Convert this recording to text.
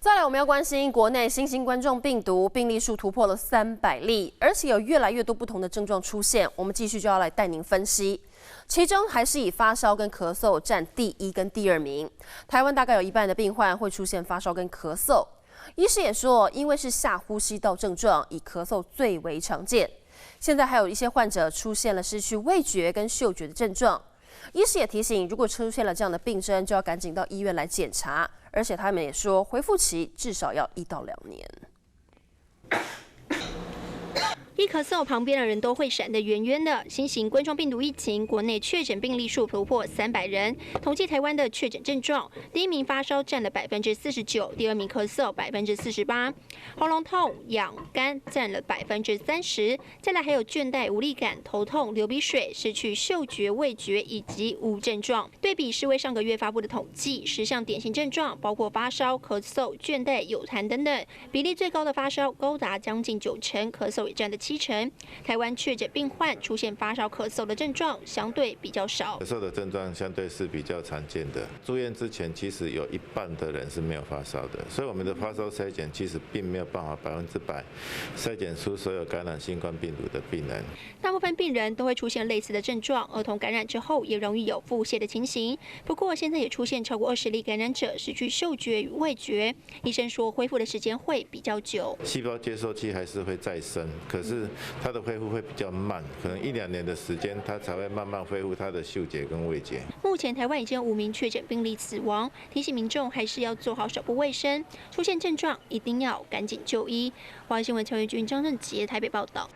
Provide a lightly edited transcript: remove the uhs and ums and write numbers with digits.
再来，我们要关心国内新型冠状病毒病例数突破了300例，而且有越来越多不同的症状出现。我们继续就要来带您分析，其中还是以发烧跟咳嗽占第1跟第2名。台湾大概有1半的病患会出现发烧跟咳嗽，医师也说，因为是下呼吸道症状，以咳嗽最为常见。现在还有一些患者出现了失去味觉跟嗅觉的症状。医师也提醒，如果出现了这样的病症，就要赶紧到医院来检查。而且他们也说，恢复期至少要1到2年。一咳嗽，旁边的人都会闪得远远的。新型冠状病毒疫情，国内确诊病例数突破300人。统计台湾的确诊症状，第1名发烧占了49%，第2名咳嗽48%，喉咙痛、痒、干占了30%，再来还有倦怠、无力感、头痛、流鼻水、失去嗅觉、味觉以及无症状。对比世卫上个月发布的统计，10项典型症状包括发烧、咳嗽、倦怠、有痰等等，比例最高的发烧高达将近90%，咳嗽也占了70%。台湾确诊病患出现发烧、咳嗽的症状相对比较少。咳嗽的症状相对是比较常见的。住院之前，其实有1半的人是没有发烧的，所以我们的发烧筛检其实并没有办法100%筛检出所有感染新冠病毒的病人。大部分病人都会出现类似的症状，儿童感染之后也容易有腹泻的情形。不过现在也出现超过20例感染者失去嗅觉与味觉，医生说恢复的时间会比较久。细胞接受器还是会再生，可是它的恢复会比较慢，可能1、2年的时间，它才会慢慢恢复它的嗅觉跟味觉。目前台湾已经有5名确诊病例死亡，提醒民众还是要做好手部卫生，出现症状一定要赶紧就医。华视新闻陈维君、张正杰台北报道。